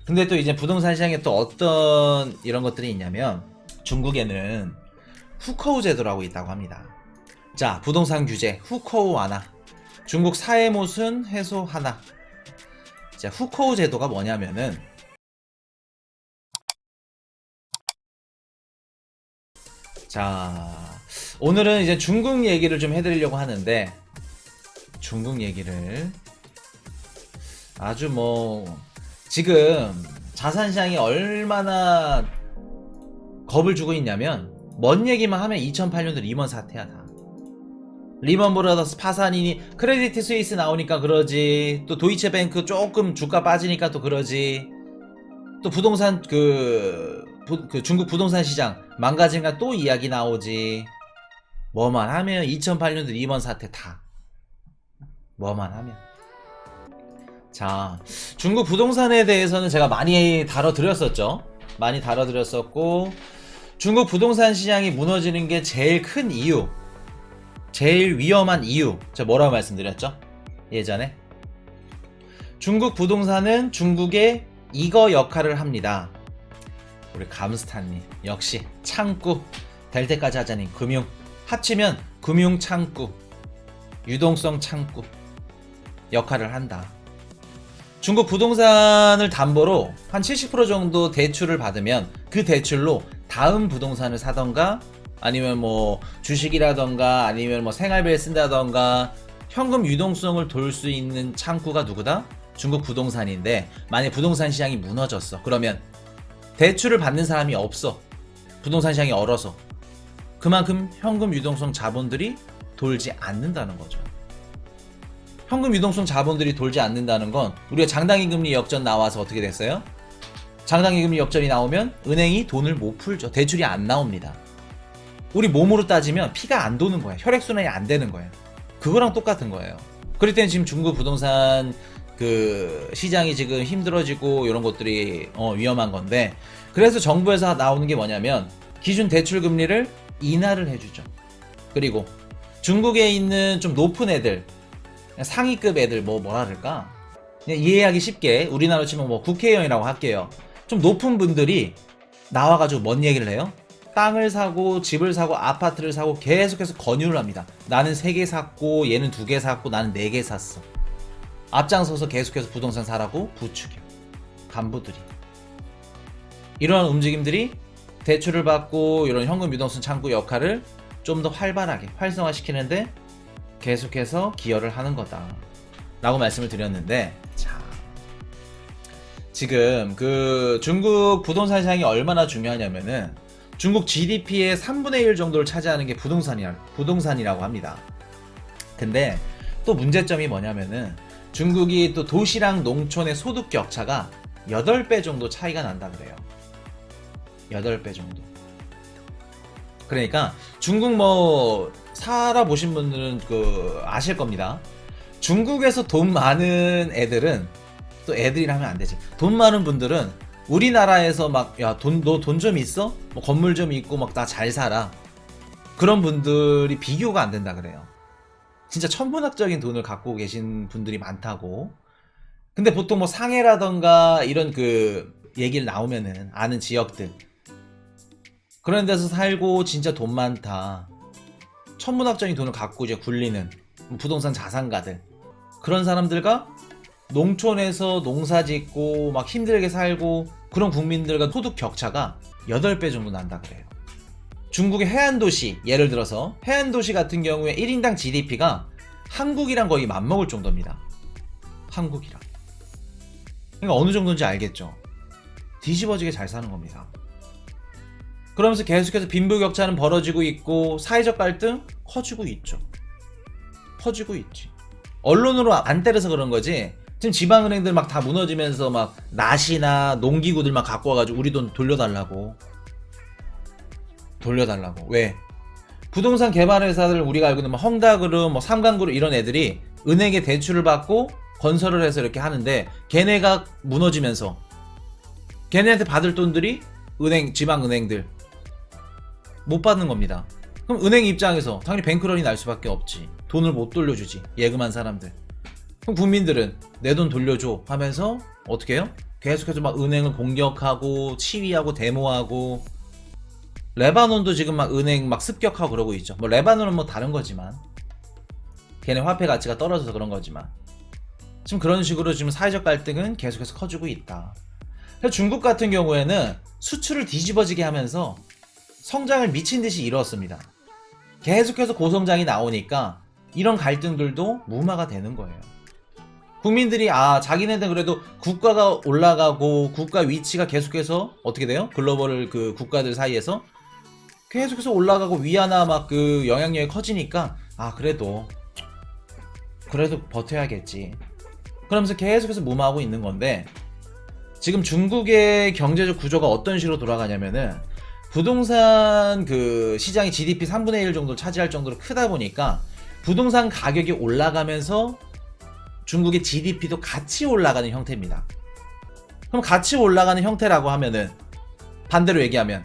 근데 또 이제 부동산 시장에 또 어떤 이런 것들이 있냐면 중국에는 후커우 제도라고 있다고 합니다. 자, 부동산 규제 후커우 완화, 중국 사회 모순 해소 하나. 자, 후커우 제도가 뭐냐면은 자, 오늘은 이제 중국 얘기를 좀 해드리려고 하는데 중국 얘기를 아주 뭐 지금 자산시장이 얼마나 겁을 주고 있냐면 뭔 얘기만 하면 2008년도 리먼 사태야 다. 리먼 브라더스 파산이니 크레디트 스위스 나오니까 그러지, 또 도이체뱅크 조금 주가 빠지니까 또 그러지, 또 부동산 그 중국 부동산 시장 망가진가 또 이야기 나오지. 뭐만 하면 2008년도 리먼 사태 다. 뭐만 하면. 자, 중국 부동산에 대해서는 제가 많이 다뤄드렸었죠. 많이 다뤄드렸었고, 중국 부동산 시장이 무너지는 게 제일 큰 이유, 제일 위험한 이유, 제가 뭐라고 말씀드렸죠? 예전에 중국 부동산은 중국의 이거 역할을 합니다. 우리 감스탄님 역시 창구 될 때까지 하자니 금융 합치면 금융 창구, 유동성 창구 역할을 한다. 중국 부동산을 담보로 한 70% 정도 대출을 받으면 그 대출로 다음 부동산을 사던가 아니면 뭐 주식이라던가 아니면 뭐 생활비에 쓴다던가 현금 유동성을 돌 수 있는 창구가 누구다? 중국 부동산인데, 만약 부동산 시장이 무너졌어. 그러면 대출을 받는 사람이 없어. 부동산 시장이 얼어서. 그만큼 현금 유동성 자본들이 돌지 않는다는 거죠. 현금 유동성 자본들이 돌지 않는다는 건 우리가 장당임금리 역전 나와서 어떻게 됐어요? 장당임금리 역전이 나오면 은행이 돈을 못 풀죠. 대출이 안 나옵니다. 우리 몸으로 따지면 피가 안 도는 거야. 혈액순환이 안 되는 거야. 그거랑 똑같은 거예요. 그럴 때는 지금 중국 부동산 그 시장이 지금 힘들어지고 이런 것들이 위험한 건데, 그래서 정부에서 나오는 게 뭐냐면 기준 대출 금리를 인하를 해주죠. 그리고 중국에 있는 좀 높은 애들, 상위급 애들 뭐라 그럴까? 그냥 이해하기 쉽게 우리나라로 치면 뭐 국회의원이라고 할게요. 좀 높은 분들이 나와가지고 뭔 얘기를 해요? 땅을 사고 집을 사고 아파트를 사고 계속해서 권유를 합니다. 나는 3개 샀고 얘는 2개 샀고 나는 4개 샀어. 앞장서서 계속해서 부동산 사라고 부추겨. 간부들이. 이런 움직임들이 대출을 받고 이런 현금 유동성 창구 역할을 좀 더 활발하게 활성화시키는데 계속해서 기여를 하는 거다 라고 말씀을 드렸는데, 자, 지금 그 중국 부동산 시장이 얼마나 중요하냐면은 중국 GDP의 3분의 1 정도를 차지하는 게 부동산이라고 합니다. 근데 또 문제점이 뭐냐면은 중국이 또 도시랑 농촌의 소득 격차가 8배 정도 차이가 난다 그래요. 8배 정도. 그러니까 중국 뭐 살아보신 분들은 그 아실 겁니다. 중국에서 돈 많은 애들은, 또 애들이라 하면 안 되지, 돈 많은 분들은 우리나라에서 막 야 너 돈 좀 있어? 뭐 건물 좀 있고 막 나 잘 살아, 그런 분들이 비교가 안 된다 그래요. 진짜 천문학적인 돈을 갖고 계신 분들이 많다고. 근데 보통 뭐 상해라던가 이런 그 얘기를 나오면은 아는 지역들, 그런 데서 살고 진짜 돈 많다, 천문학적인 돈을 갖고 이제 굴리는 부동산 자산가들, 그런 사람들과 농촌에서 농사 짓고 막 힘들게 살고 그런 국민들과 소득 격차가 8배 정도 난다 그래요. 중국의 해안도시, 예를 들어서 해안도시 같은 경우에 1인당 GDP가 한국이랑 거의 맞먹을 정도입니다. 한국이랑. 그러니까 어느 정도인지 알겠죠? 뒤집어지게 잘 사는 겁니다. 그러면서 계속해서 빈부격차는 벌어지고 있고 사회적 갈등 커지고 있죠. 커지고 있지. 언론으로 안 때려서 그런 거지. 지금 지방은행들 막 다 무너지면서 막 낫이나 농기구들 막 갖고 와가지고 우리 돈 돌려달라고. 왜? 부동산 개발 회사들 우리가 알고 있는 뭐 헝다그룹, 뭐 삼강그룹 이런 애들이 은행에 대출을 받고 건설을 해서 이렇게 하는데, 걔네가 무너지면서 걔네한테 받을 돈들이 지방은행들 못 받는 겁니다. 그럼 은행 입장에서 당연히 뱅크런이 날 수밖에 없지. 돈을 못 돌려주지, 예금한 사람들. 그럼 국민들은 내 돈 돌려줘 하면서 어떻게 해요? 계속해서 막 은행을 공격하고 치위하고 데모하고, 레바논도 지금 막 은행 막 습격하고 그러고 있죠. 뭐 레바논은 뭐 다른 거지만, 걔네 화폐 가치가 떨어져서 그런 거지만, 지금 그런 식으로 지금 사회적 갈등은 계속해서 커지고 있다. 그래서 중국 같은 경우에는 수출을 뒤집어지게 하면서 성장을 미친 듯이 이뤘습니다. 계속해서 고성장이 나오니까 이런 갈등들도 무마가 되는 거예요. 국민들이 자기네들 그래도 국가가 올라가고 국가 위치가 계속해서 어떻게 돼요? 글로벌 그 국가들 사이에서 계속해서 올라가고 위안화 막 그 영향력이 커지니까 그래도 버텨야겠지. 그러면서 계속해서 무마하고 있는 건데, 지금 중국의 경제적 구조가 어떤 식으로 돌아가냐면은 부동산 그 시장이 GDP 3분의 1 정도 차지할 정도로 크다 보니까 부동산 가격이 올라가면서 중국의 GDP도 같이 올라가는 형태입니다. 그럼 같이 올라가는 형태라고 하면은 반대로 얘기하면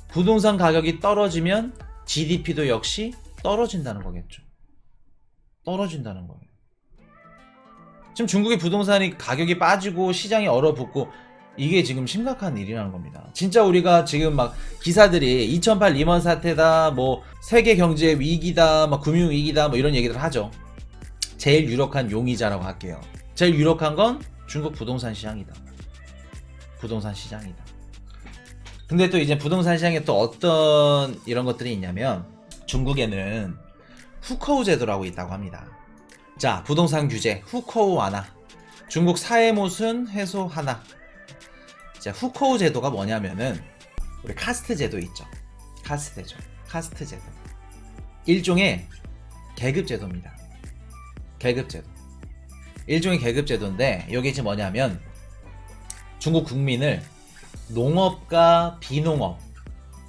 부동산 가격이 떨어지면 GDP도 역시 떨어진다는 거겠죠. 떨어진다는 거예요. 지금 중국의 부동산이 가격이 빠지고 시장이 얼어붙고, 이게 지금 심각한 일이라는 겁니다. 진짜 우리가 지금 막 기사들이 2008 리먼 사태다, 뭐 세계 경제 위기다, 막 금융 위기다, 뭐 이런 얘기들 하죠. 제일 유력한 용의자라고 할게요. 제일 유력한 건 중국 부동산 시장이다. 부동산 시장이다. 근데 또 이제 부동산 시장에 또 어떤 이런 것들이 있냐면, 중국에는 후커우 제도라고 있다고 합니다. 자, 부동산 규제 후커우 완화, 중국 사회모순 해소 하나. 자, 후커우 제도가 뭐냐면은 우리 카스트 제도 있죠. 카스트 제도. 일종의 계급 제도입니다. 계급 제도. 일종의 계급 제도인데, 여기 지금 뭐냐면 중국 국민을 농업과 비농업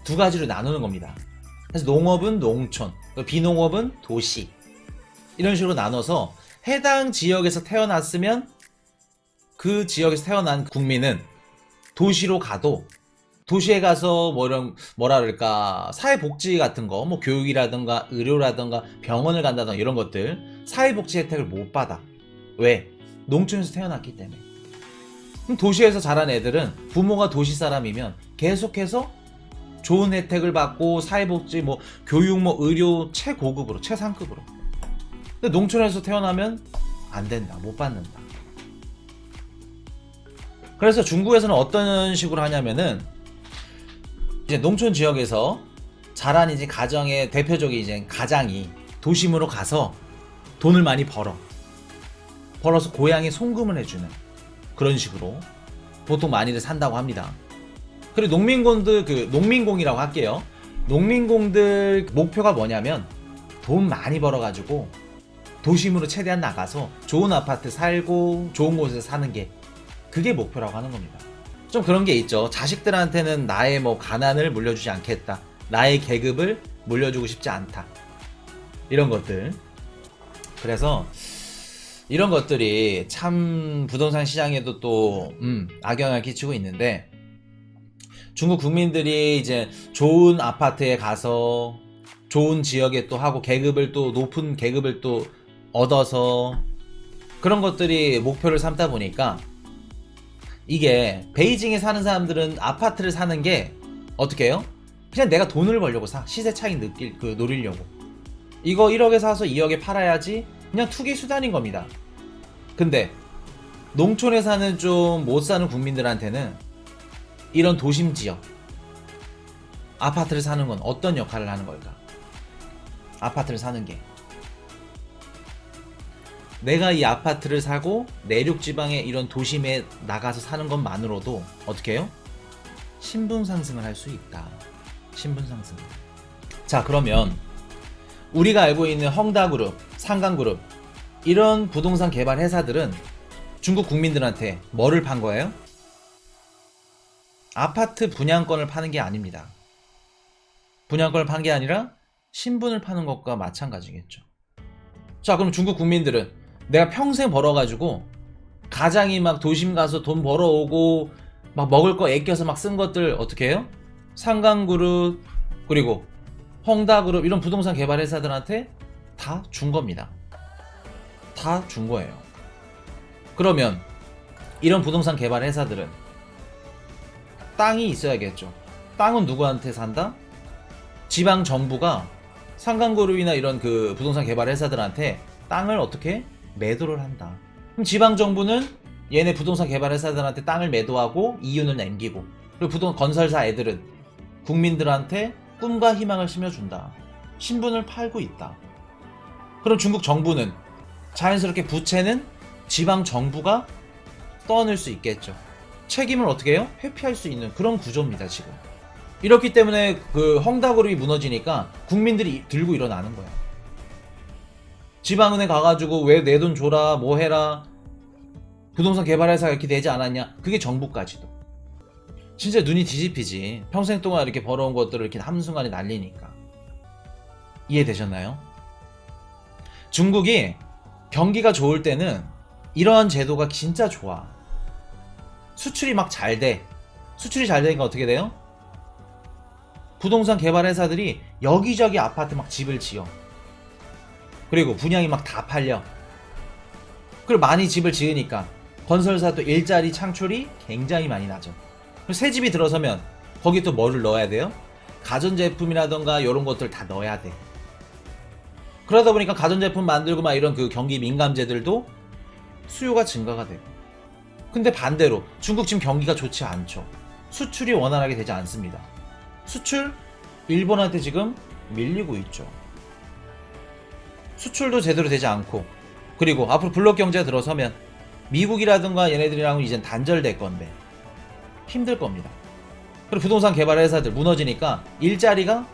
두 가지로 나누는 겁니다. 그래서 농업은 농촌, 비농업은 도시, 이런 식으로 나눠서 해당 지역에서 태어났으면 그 지역에서 태어난 국민은 도시로 가도, 도시에 가서 뭐라 그럴까, 사회복지 같은 거, 뭐 교육이라든가 의료라든가 병원을 간다든가 이런 것들, 사회복지 혜택을 못 받아. 왜? 농촌에서 태어났기 때문에. 그럼 도시에서 자란 애들은 부모가 도시 사람이면 계속해서 좋은 혜택을 받고 사회복지, 뭐 교육, 뭐 의료 최고급으로, 최상급으로. 근데 농촌에서 태어나면 안 된다, 못 받는다. 그래서 중국에서는 어떤 식으로 하냐면은, 이제 농촌 지역에서 자란 이제 가정의 대표적인 이제 가장이 도심으로 가서 돈을 많이 벌어서 고향에 송금을 해주는 그런 식으로 보통 많이들 산다고 합니다. 그리고 농민공이라고 할게요. 농민공들 목표가 뭐냐면 돈 많이 벌어가지고 도심으로 최대한 나가서 좋은 아파트 살고 좋은 곳에서 사는 게, 그게 목표라고 하는 겁니다. 좀 그런 게 있죠. 자식들한테는 나의 뭐 가난을 물려주지 않겠다, 나의 계급을 물려주고 싶지 않다, 이런 것들. 그래서 이런 것들이 참 부동산 시장에도 또 악영향을 끼치고 있는데, 중국 국민들이 이제 좋은 아파트에 가서 좋은 지역에 또 하고 계급을 또 높은 계급을 또 얻어서, 그런 것들이 목표를 삼다 보니까, 이게 베이징에 사는 사람들은 아파트를 사는 게 어떻게 해요? 그냥 내가 돈을 벌려고 사. 시세 차익 노리려고. 이거 1억에 사서 2억에 팔아야지, 그냥 투기 수단인 겁니다. 근데 농촌에 사는 좀 못 사는 국민들한테는 이런 도심 지역 아파트를 사는 건 어떤 역할을 하는 걸까? 아파트를 사는 게, 내가 이 아파트를 사고 내륙 지방의 이런 도심에 나가서 사는 것만으로도 어떻게 해요? 신분 상승을 할 수 있다. 신분 상승. 자, 그러면 우리가 알고 있는 헝다그룹, 상강그룹, 이런 부동산 개발 회사들은 중국 국민들한테 뭐를 판 거예요? 아파트 분양권을 파는 게 아닙니다. 분양권을 판 게 아니라 신분을 파는 것과 마찬가지겠죠. 자, 그럼 중국 국민들은 내가 평생 벌어가지고 가장이 막 도심 가서 돈 벌어오고 막 먹을 거 아껴서 막 쓴 것들 어떻게 해요? 상강그룹 그리고 헝다그룹 이런 부동산 개발 회사들한테 다 준 겁니다. 다 준 거예요. 그러면 이런 부동산 개발 회사들은 땅이 있어야겠죠. 땅은 누구한테 산다? 지방 정부가 상강그룹이나 이런 그 부동산 개발 회사들한테 땅을 어떻게 매도를 한다. 그럼 지방 정부는 얘네 부동산 개발 회사들한테 땅을 매도하고 이윤을 남기고, 그리고 부동산 건설사 애들은 국민들한테 꿈과 희망을 심어준다. 신분을 팔고 있다. 그럼 중국 정부는 자연스럽게 부채는 지방 정부가 떠안을 수 있겠죠. 책임을 어떻게 해요? 회피할 수 있는 그런 구조입니다, 지금. 이렇기 때문에 그 헝다그룹이 무너지니까 국민들이 들고 일어나는 거야. 지방은행 가가지고 왜 내 돈 줘라, 뭐 해라, 부동산 개발회사가 이렇게 되지 않았냐. 그게 정부까지도. 진짜 눈이 뒤집히지. 평생 동안 이렇게 벌어온 것들을 이렇게 한순간에 날리니까. 이해되셨나요? 중국이 경기가 좋을 때는 이러한 제도가 진짜 좋아. 수출이 막 잘 돼. 수출이 잘 되니까 어떻게 돼요? 부동산 개발 회사들이 여기저기 아파트 막 집을 지어. 그리고 분양이 막 다 팔려. 그리고 많이 집을 지으니까 건설사도 일자리 창출이 굉장히 많이 나죠. 새 집이 들어서면 거기 또 뭐를 넣어야 돼요? 가전제품이라던가 이런 것들 다 넣어야 돼. 그러다 보니까 가전제품 만들고 막 이런 그 경기 민감재들도 수요가 증가가 되고. 근데 반대로 중국 지금 경기가 좋지 않죠. 수출이 원활하게 되지 않습니다. 수출 일본한테 지금 밀리고 있죠. 수출도 제대로 되지 않고, 그리고 앞으로 블록 경제가 들어서면 미국이라든가 얘네들이랑은 이젠 단절될 건데 힘들 겁니다. 그리고 부동산 개발 회사들 무너지니까 일자리가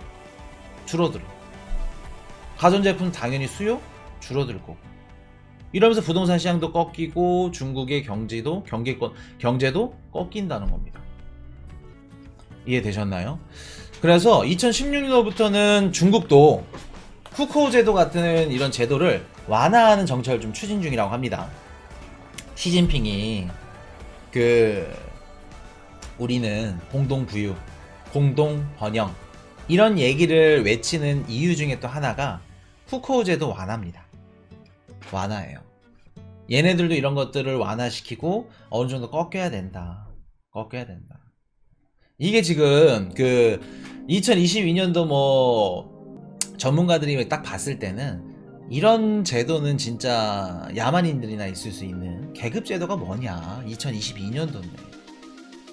줄어들어. 가전제품 당연히 수요 줄어들 거고. 이러면서 부동산 시장도 꺾이고 중국의 경제도 꺾인다는 겁니다. 이해되셨나요? 그래서 2016년부터는 중국도 후코우 제도 같은 이런 제도를 완화하는 정책을 좀 추진 중이라고 합니다. 시진핑이 우리는 공동 부유, 공동 번영 이런 얘기를 외치는 이유 중에 또 하나가 후코우 제도 완화입니다. 완화예요. 얘네들도 이런 것들을 완화시키고 어느 정도 꺾여야 된다. 이게 지금 2022년도 뭐 전문가들이 딱 봤을 때는 이런 제도는 진짜 야만인들이나 있을 수 있는 계급 제도가 뭐냐, 2022년도인데.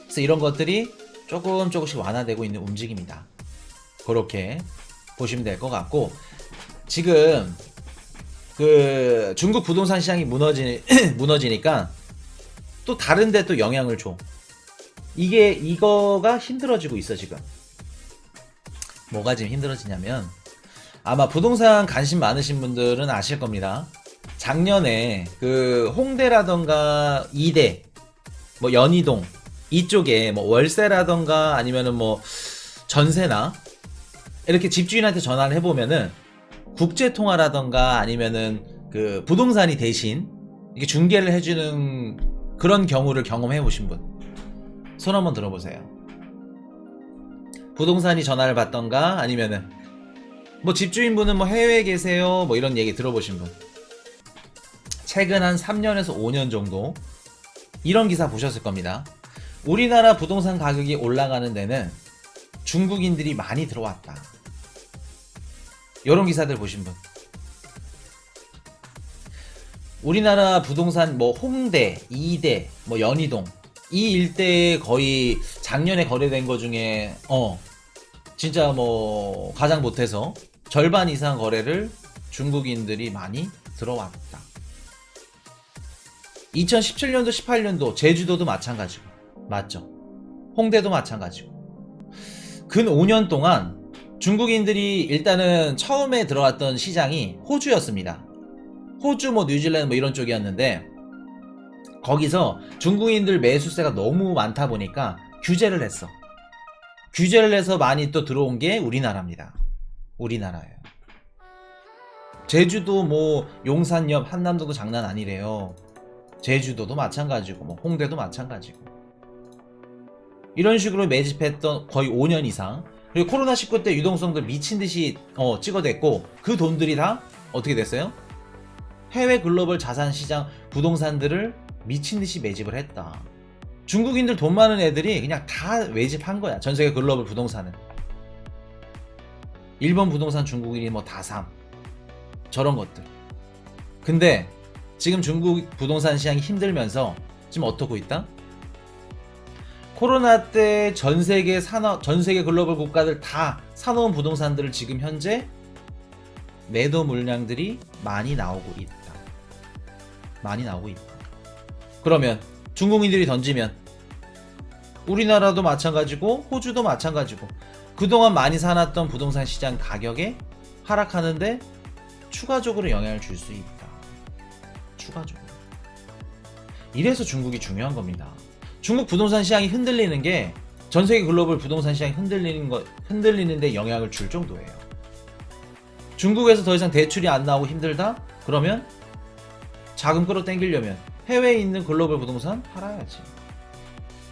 그래서 이런 것들이 조금씩 완화되고 있는 움직임이다. 그렇게 보시면 될 것 같고, 지금 중국 부동산 시장이 무너지니까 또 다른데 또 영향을 줘. 이거가 힘들어지고 있어. 지금 뭐가 지금 힘들어지냐면, 아마 부동산 관심 많으신 분들은 아실 겁니다. 작년에 홍대라던가 이대, 뭐 연희동 이쪽에 뭐 월세라던가 아니면은 뭐 전세나 이렇게 집주인한테 전화를 해보면은 국제통화라던가 아니면은 부동산이 대신 이렇게 중개를 해주는 그런 경우를 경험해 보신 분 손 한번 들어보세요. 부동산이 전화를 받던가 아니면은 뭐 집주인분은 뭐 해외에 계세요 뭐 이런 얘기 들어보신 분, 최근 한 3년에서 5년 정도 이런 기사 보셨을 겁니다. 우리나라 부동산 가격이 올라가는 데는 중국인들이 많이 들어왔다. 이런 기사들 보신 분. 우리나라 부동산 뭐 홍대, 이대, 뭐 연희동 이 일대에 거의 작년에 거래된 거 중에 진짜 뭐 가장 못해서 절반 이상 거래를 중국인들이 많이 들어왔다. 2017년도 18년도 제주도도 마찬가지고, 맞죠? 홍대도 마찬가지고. 근 5년 동안 중국인들이 일단은 처음에 들어왔던 시장이 호주였습니다. 호주 뭐 뉴질랜드 뭐 이런 쪽이었는데, 거기서 중국인들 매수세가 너무 많다 보니까 규제를 했어. 규제를 해서 많이 또 들어온 게 우리나라입니다. 우리나라예요. 제주도 뭐 용산 옆 한남도도 장난 아니래요. 제주도도 마찬가지고 뭐 홍대도 마찬가지고. 이런 식으로 매집했던 거의 5년 이상. 그리고 코로나19 때 유동성들 미친듯이 찍어댔고, 그 돈들이 다 어떻게 됐어요? 해외 글로벌 자산시장 부동산들을 미친듯이 매집을 했다. 중국인들 돈 많은 애들이 그냥 다 매집한 거야. 전세계 글로벌 부동산은. 일본 부동산 중국인이 뭐 다 삼. 저런 것들. 근데 지금 중국 부동산 시장이 힘들면서 지금 어떻고 있다? 코로나 때 전 세계 글로벌 국가들 다 사놓은 부동산들을 지금 현재 매도 물량들이 많이 나오고 있다. 많이 나오고 있다. 그러면 중국인들이 던지면 우리나라도 마찬가지고 호주도 마찬가지고 그동안 많이 사놨던 부동산 시장 가격에 하락하는데 추가적으로 영향을 줄 수 있다. 추가적으로. 이래서 중국이 중요한 겁니다. 중국 부동산 시장이 흔들리는 게 전세계 글로벌 부동산 시장이 흔들리는데 영향을 줄 정도예요. 중국에서 더 이상 대출이 안 나오고 힘들다? 그러면 자금 끌어당기려면 해외에 있는 글로벌 부동산 팔아야지.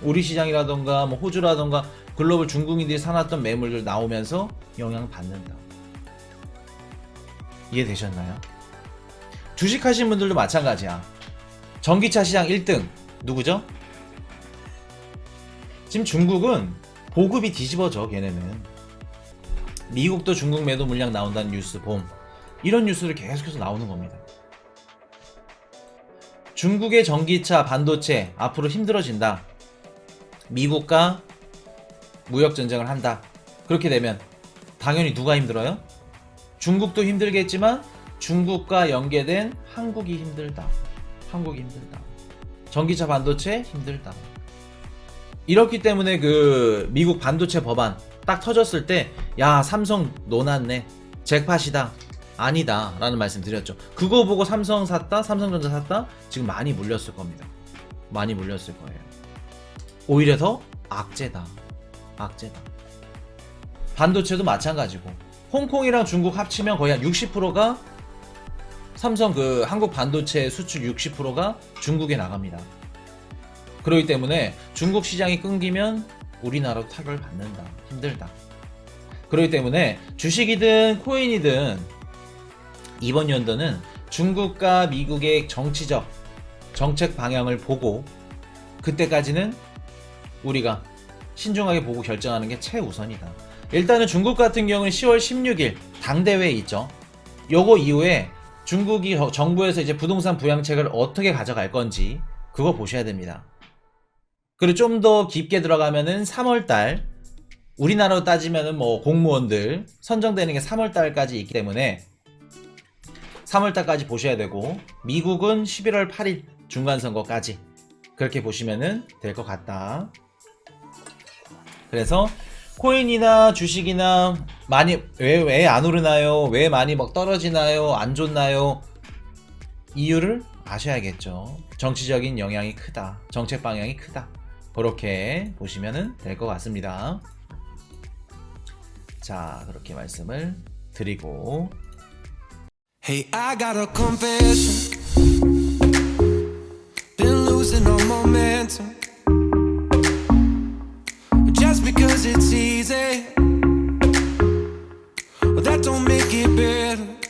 우리 시장이라던가 뭐 호주라던가 글로벌 중국인들이 사놨던 매물들 나오면서 영향을 받는다. 이해되셨나요? 주식하신 분들도 마찬가지야. 전기차 시장 1등 누구죠? 지금 중국은 보급이 뒤집어져. 걔네는 미국도 중국 매도 물량 나온다는 뉴스 봄 이런 뉴스를 계속해서 나오는 겁니다. 중국의 전기차 반도체 앞으로 힘들어진다. 미국과 무역 전쟁을 한다. 그렇게 되면 당연히 누가 힘들어요? 중국도 힘들겠지만 중국과 연계된 한국이 힘들다. 한국이 힘들다. 전기차 반도체 힘들다. 이렇기 때문에 그 미국 반도체 법안 딱 터졌을 때 야 삼성 노났네. 잭팟이다. 아니다 라는 말씀 드렸죠. 그거 보고 삼성 샀다? 삼성전자 샀다? 지금 많이 물렸을 겁니다. 많이 물렸을 거예요. 오히려 더 악재다. 악재다. 반도체도 마찬가지고 홍콩이랑 중국 합치면 거의 한 60%가 삼성 그 한국 반도체 수출 60%가 중국에 나갑니다. 그렇기 때문에 중국 시장이 끊기면 우리나라도 타격을 받는다. 힘들다. 그렇기 때문에 주식이든 코인이든 이번 연도는 중국과 미국의 정치적 정책 방향을 보고 그때까지는 우리가 신중하게 보고 결정하는 게 최우선이다. 일단은 중국 같은 경우는 10월 16일 당대회에 있죠. 요거 이후에 중국이 정부에서 이제 부동산 부양책을 어떻게 가져갈 건지 그거 보셔야 됩니다. 그리고 좀 더 깊게 들어가면은 3월달 우리나라로 따지면은 뭐 공무원들 선정되는 게 3월달까지 있기 때문에 3월달까지 보셔야 되고 미국은 11월 8일 중간선거까지 그렇게 보시면은 될 것 같다. 그래서 코인이나 주식이나 많이 왜 안 오르나요? 왜 많이 막 떨어지나요? 안 좋나요? 이유를 아셔야겠죠. 정치적인 영향이 크다. 정책 방향이 크다. 그렇게 보시면 될 것 같습니다. 자, 그렇게 말씀을 드리고 Hey, I got a confession. Been losing all momentum. Just because it's easy, well, that don't make it better.